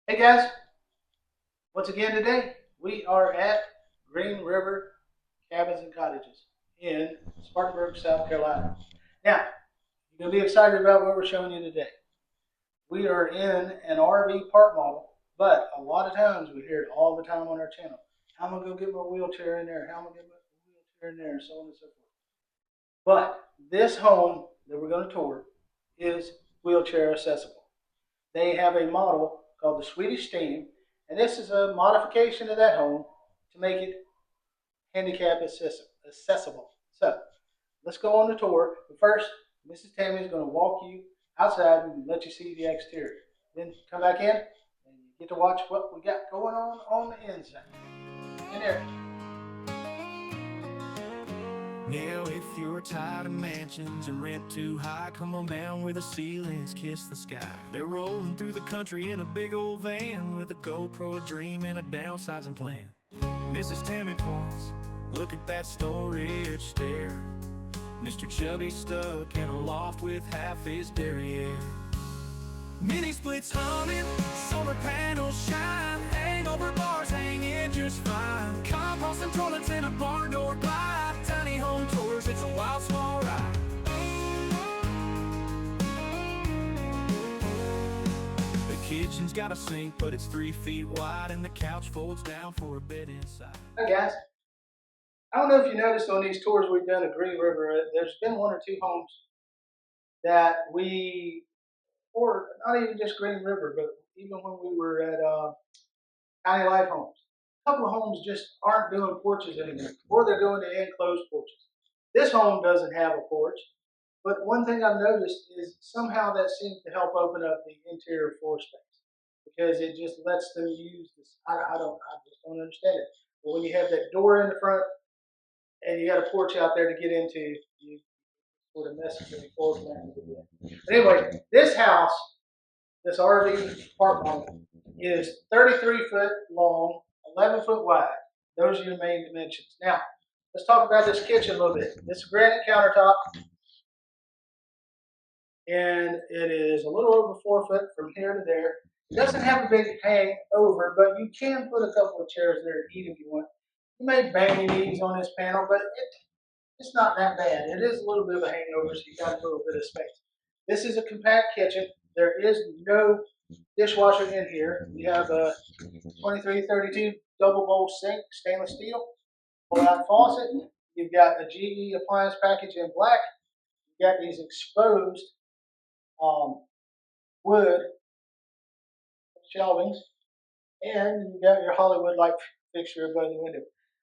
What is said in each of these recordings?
Hey guys, once again today we are at Green River Cabins and Cottages in Spartanburg, South Carolina. Now, you're going to be excited about what we're showing you today. We are in an RV park model, but a lot of times we hear it all the time on our channel. How am I going to get my wheelchair in there? How am I going to get my wheelchair in there? And so on and so forth. But this home that we're going to tour is wheelchair accessible. They have a model called the Swedish Steam, and this is a modification of that home to make it handicap accessible. So let's go on the tour. But first, Mrs. Tammy is going to walk you outside and let you see the exterior. Then come back in and you get to watch what we got going on the inside. In there. Now if you're tired of mansions and rent too high, come on down where the ceilings kiss the sky. They're rolling through the country in a big old van with a GoPro, a dream, and a downsizing plan. Mrs. Tammy points, look at that storage stair. Mr. Chubby stuck in a loft with half his derriere. Mini splits humming, solar panels shine, hangover bars hanging just fine. Compost and toilets in a barn door glide. Tiny home tours, it's a wild small ride. The kitchen's got a sink, but it's 3 feet wide, and the couch folds down for a bed inside. Hi guys. I don't know if you noticed on these tours we've done at Green River, there's been one or two homes that or not even just Green River, but even when we were at County Life Homes, a couple of homes just aren't doing porches anymore, or they're doing the enclosed porches. This home doesn't have a porch, but one thing I've noticed is somehow that seems to help open up the interior floor space because it just lets them use this. I just don't understand it. But when you have that door in the front and you got a porch out there to get into, you sort of messes with the floor plan. But anyway, this house, this RV apartment, is 33 foot long, 11 foot wide. Those are your main dimensions. Now, let's talk about this kitchen a little bit. This is granite countertop, and it is a little over 4 foot from here to there. It doesn't have a big hang over, but you can put a couple of chairs there to eat if you want. You may bang your knees on this panel, but it's not that bad. It is a little bit of a hangover, so you got a little bit of space. This is a compact kitchen. There is no dishwasher in here. We have a 2332 double bowl sink, stainless steel, pull-out faucet. You've got a GE appliance package in black. You've got these exposed wood shelvings, and you've got your Hollywood-like fixture above the window.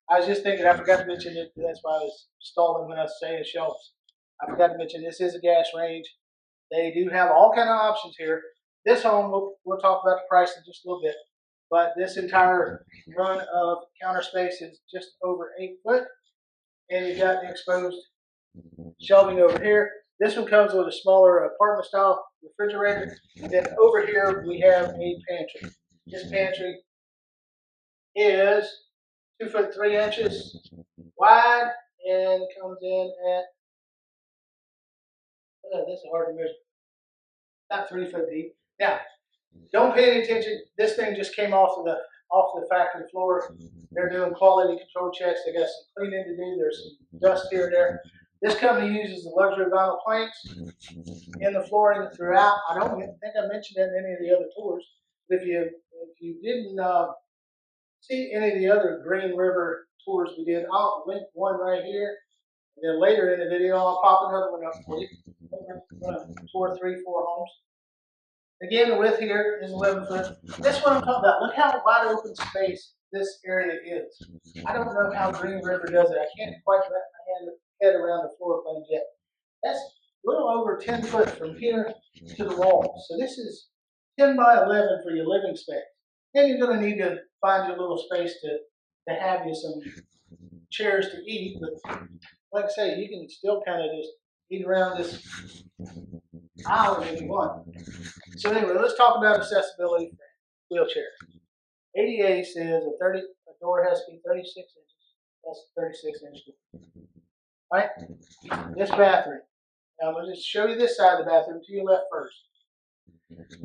I was just thinking, I forgot to mention it. That's why I was stalling when I was saying shelves. I forgot to mention this is a gas range. They do have all kind of options here. This home, we'll talk about the price in just a little bit, but this entire run of counter space is just over 8 foot, and you've got the exposed shelving over here. This one comes with a smaller apartment style refrigerator, and then over here we have a pantry. This pantry is 2 foot 3 inches wide and comes in at, this is hard to measure, not 3 foot deep. Now, don't pay any attention. This thing just came off the factory floor. They're doing quality control checks. They got some cleaning to do. There's some dust here and there. This company uses the luxury vinyl planks in the flooring throughout. I don't think I mentioned that in any of the other tours. But if you didn't see any of the other Green River tours we did, I'll link one right here. And then later in the video, I'll pop another one up for you. 4, 3, 4 homes. Again, the width here is 11 foot. This one I'm talking about. Look how wide open space this area is. I don't know how Green River does it. I can't quite wrap my head around the floor plans yet. That's a little over 10 foot from here to the wall. So this is 10 by 11 for your living space. Then you're going to need to find your little space to have you some chairs to eat. But like I say, you can still kind of just eat around this aisle if you want. So anyway, let's talk about accessibility for wheelchairs. ADA says a door has to be 36 inches. That's 36 inches. Right? This bathroom. Now I'm going to just show you this side of the bathroom to your left first.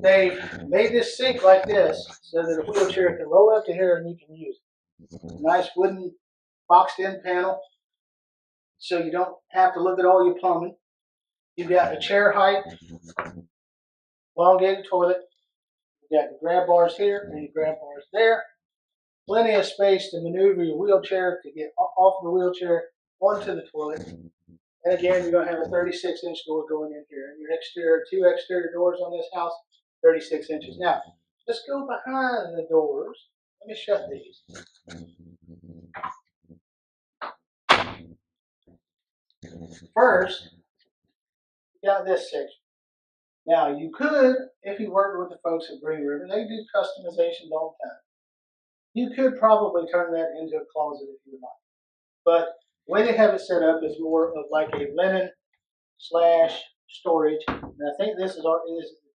They've made this sink like this so that a wheelchair can roll up to here and you can use it. Nice wooden boxed in panel, so you don't have to look at all your plumbing. You've got a chair height, elongated toilet. You got the grab bars here and your grab bars there. Plenty of space to maneuver your wheelchair to get off the wheelchair onto the toilet. And again, you're going to have a 36-inch door going in here. And your exterior, 2 exterior doors on this house, 36 inches. Now, let's go behind the doors. Let me shut these. First, you got this section. Now, you could, if you worked with the folks at Green River, they do customizations all the time. You could probably turn that into a closet if you would like. But the way they have it set up is more of like a linen / storage. And I think this is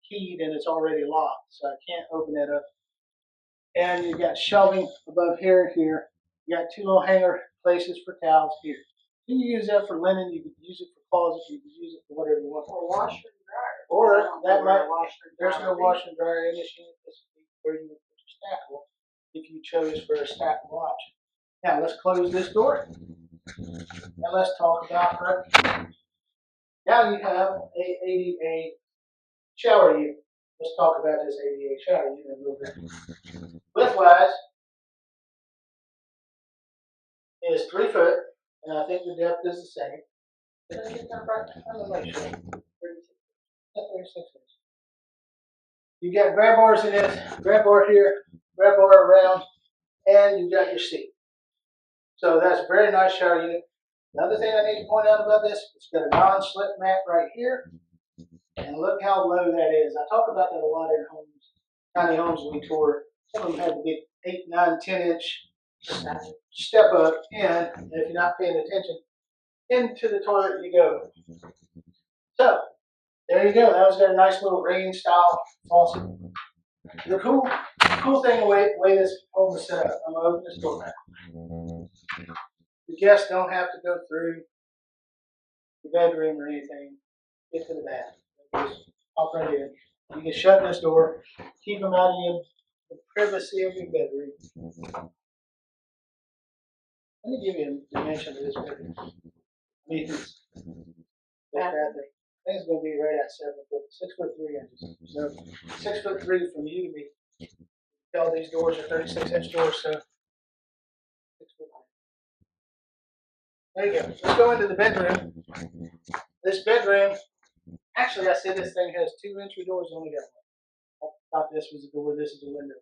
keyed and it's already locked, so I can't open that up. And you've got shelving above here and here. You got 2 little hanger places for towels here. You can use that for linen. You can use it for closets. You can use it for whatever you want. Or washer and dryer. Or that might there's no washer and dryer in this unit. This would be where you would put your stackable if you chose for a stackable option. Now let's close this door. And let's talk about her. Now you have a ADA shower unit. Let's talk about this ADA shower unit a little bit. Widthwise is 3 foot, and I think the depth is the same. Did I get that right? I'm gonna make sure. 36 inches. You got grab bars in this, grab bar here, grab bar around, and you've got your seat. So that's a very nice shower unit. Another thing I need to point out about this, it's got a non-slip mat right here. And look how low that is. I talk about that a lot in homes, tiny homes we tour. Some of them have a big 8, 9, 10-inch step up in, and if you're not paying attention, into the toilet you go. So, there you go. That was got a nice little rain style faucet. The cool thing, the way this home is set up, I'm going to open this door back. The guests don't have to go through the bedroom or anything, get to the bath. Just hop right in. You can shut this door, keep them out of the privacy of your bedroom. Let me give you a dimension of this bedroom. I mean, this bathroom. I think it's going to be right at 7 foot, 6'3" inches. So 6'3" from you to me. All these doors are 36-inch doors, so 6 foot. There you go. Let's go into the bedroom. This bedroom, actually, I said this thing has 2 entry doors. Only got one. I thought this was a door. This is a window.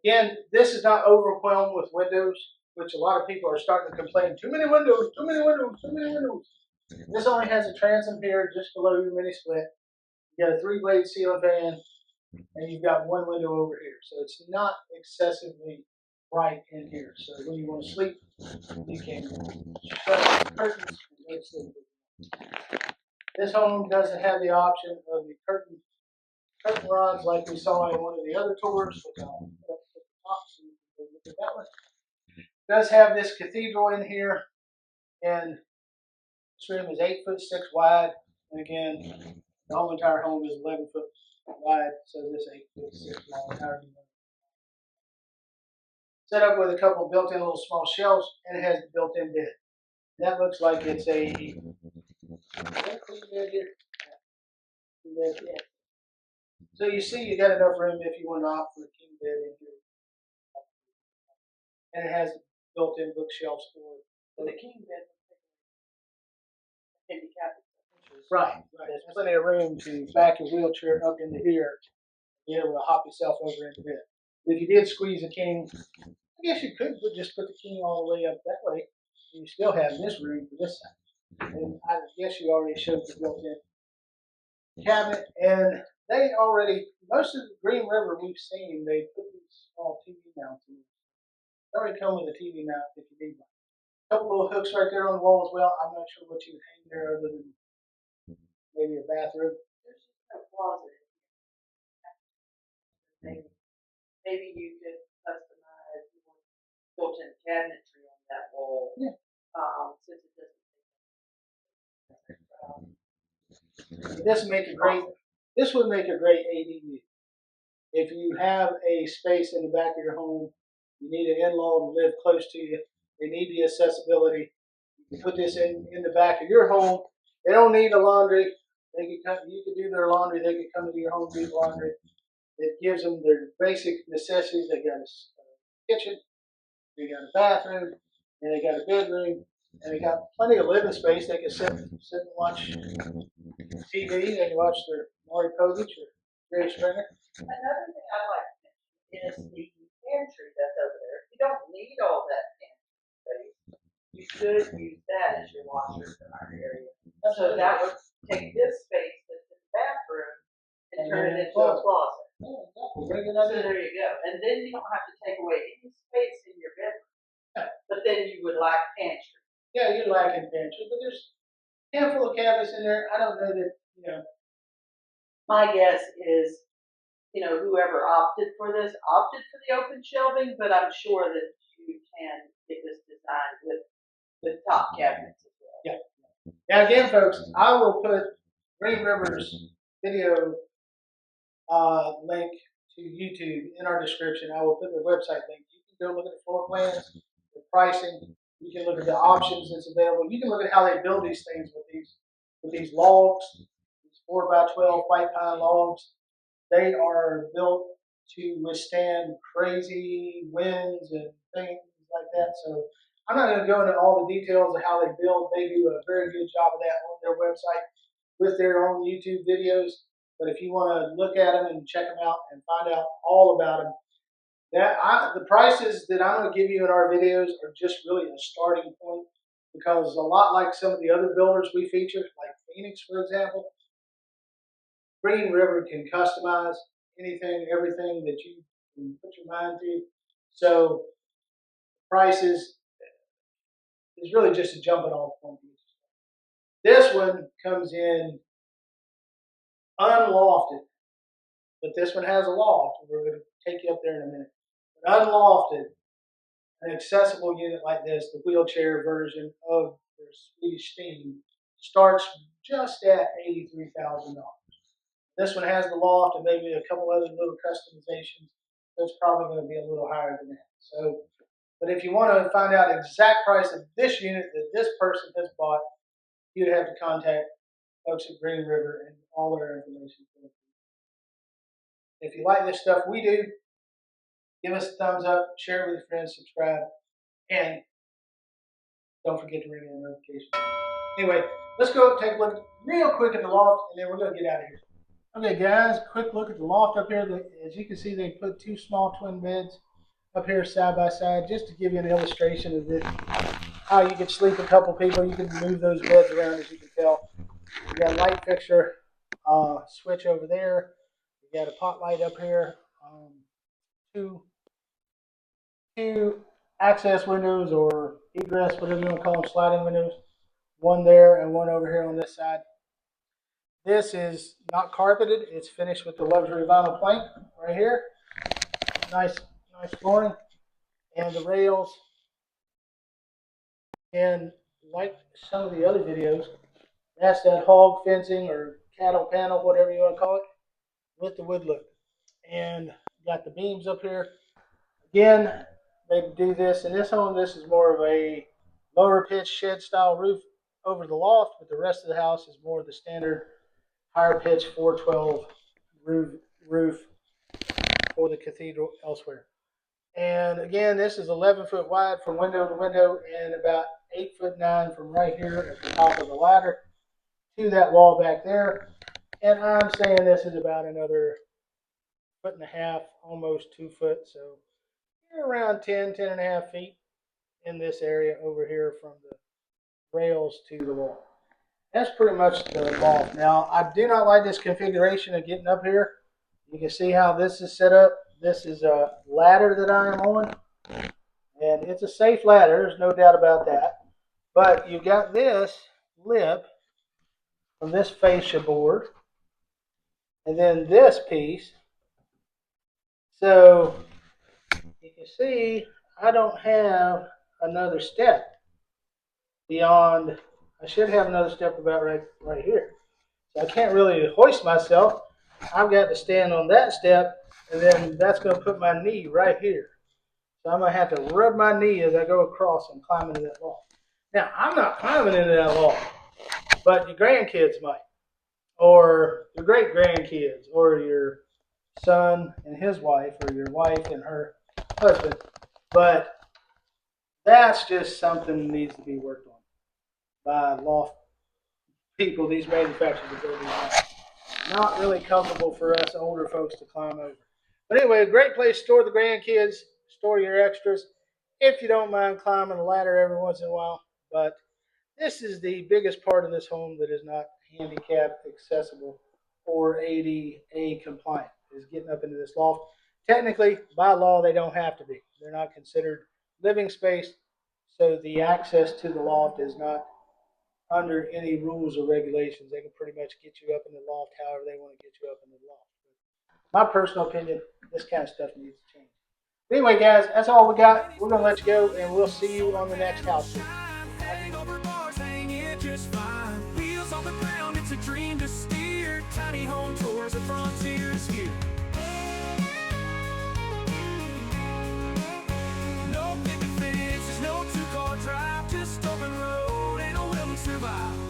Again, this is not overwhelmed with windows, which a lot of people are starting to complain. Too many windows. Too many windows. Too many windows. This only has a transom here just below your mini split. You got a 3-blade ceiling fan, and you've got 1 window over here. So it's not excessively bright in here. So when you want to sleep, you can shut the curtains and go to sleep. This home doesn't have the option of the curtain rods like we saw in one of the other tours, which I'll put up at the top so you can look at that one. It does have this cathedral in here, and this room is 8'6" wide, and again, the whole entire home is 11 foot wide, so this 8'6" long. Set up with a couple built-in little small shelves, and it has the built-in bed. That looks like it's a queen bed here. Yeah. So you see, you got enough room if you want to opt for a king bed in here, and it has built-in bookshelves for The king bed handicapped. Right. There's plenty of room to back your wheelchair up into here, be able to hop yourself over into bed. If you did squeeze a king, I guess you could just put the king all the way up that way. And you still have this room for this side. And I guess you already showed the built-in cabinet. And they already, most of the Green River we've seen, they put these small TV mounts in. They already come with a TV mount if you need one. A couple little hooks right there on the wall as well. I'm not sure what you would hang there other than maybe a bathroom. There's just no closet. Maybe you could customize built-in cabinetry on that wall. Yeah. Since it doesn't. This would make a great This would make a great ADU. If you have a space in the back of your home, you need an in-law to live close to you, they need the accessibility. You can put this in the back of your home. They don't need a laundry. They can come, you can do their laundry. They can come into your home, do laundry. It gives them their basic necessities. They got a kitchen, they got a bathroom, and they got a bedroom, and they got plenty of living space. They can sit and watch TV. They can watch their Maury Povich or Jerry Springer. Another thing I like to mention is the pantry that's over there. You don't need all that pantry space. You could use that as your washer and dryer area. So that would take this space that's in the bathroom and turn it into a closet. Yeah, exactly. Very good So idea. there you go. And then you don't have to take away any space in your bedroom. But then you would like pantry. Yeah, you're lacking pantry, but there's a handful of cabinets in there. I don't know that, you know. My guess is, whoever opted for this opted for the open shelving, but I'm sure that you can get this designed with top cabinets as well. Yeah. Now again, folks, I will put Green River's video link to YouTube in our description. I will put their website link. You can go look at the floor plans, the pricing. You can look at the options that's available. You can look at how they build these things with these logs, these 4x12 white pine logs. They are built to withstand crazy winds and things like that. So I'm not going to go into all the details of how they build. They do a very good job of that on their website with their own YouTube videos. But if you want to look at them and check them out and find out all about them, the prices that I'm going to give you in our videos are just really a starting point, because a lot like some of the other builders we feature, like Phoenix, for example, Green River can customize anything, everything that you can put your mind to. So prices is really just a jumping off point. This one comes in unlofted, but this one has a loft. We're going to take you up there in a minute. But unlofted, an accessible unit like this, the wheelchair version of their Swedish Steam, starts just at $83,000. This one has the loft and maybe a couple other little customizations. So it's probably going to be a little higher than that. So, but if you want to find out exact price of this unit that this person has bought, you'd have to contact folks at Green River and all their information. If you like this stuff we do, give us a thumbs up, share it with your friends, subscribe, and don't forget to ring in the notification. Anyway, let's go take a look real quick at the loft, and then we're going to get out of here. Okay, guys, quick look at the loft up here. As you can see, they put two small twin beds up here side by side, just to give you an illustration of this, how you could sleep a couple people. You can move those beds around, as you can tell. You got a light fixture switch over there. You got a pot light up here. Two access windows, or egress, whatever you want to call them, sliding windows. One there and one over here on this side. This is not carpeted. It's finished with the luxury vinyl plank right here. Nice flooring. And the rails. And like some of the other videos, that's that hog fencing or cattle panel, whatever you want to call it, with the wood look. And got the beams up here. Again, they do this. In this home, this is more of a lower pitch shed style roof over the loft, but the rest of the house is more of the standard higher pitch 412 roof for the cathedral elsewhere. And again, this is 11 foot wide from window to window, and about 8'9" from right here at the top of the ladder to that wall back there. And I'm saying this is about another 1.5 feet, almost 2 foot. So you're around 10.5 feet in this area over here from the rails to the wall. That's pretty much the loft. Now, I do not like this configuration of getting up here. You can see how this is set up. This is a ladder that I am on, and it's a safe ladder. There's no doubt about that. But you've got this lip from this fascia board, and then this piece. So you can see I don't have another step beyond. I should have another step about right here. So I can't really hoist myself. I've got to stand on that step, and then that's going to put my knee right here. So I'm going to have to rub my knee as I go across and climb into that loft. Now, I'm not climbing into that loft, but your grandkids might, or your great grandkids, or your son and his wife, or your wife and her husband. But that's just something that needs to be worked on by loft people, these manufacturers that build these houses. Not really comfortable for us older folks to climb over. But anyway, a great place to store the grandkids, store your extras, if you don't mind climbing a ladder every once in a while. But this is the biggest part of this home that is not handicap accessible or ADA compliant, is getting up into this loft. Technically, by law, they don't have to be. They're not considered living space, so the access to the loft is not under any rules or regulations. They can pretty much get you up in the loft however they want to get you up in the loft. My personal opinion, this kind of stuff needs to change. But anyway, guys, that's all we got. We're going to let you go, and we'll see you on the next house tour. Wheels on the ground, it's a dream to steer. Tiny home tours and frontiers here. No picket fences, no two-car drive, just open road and a will to survive.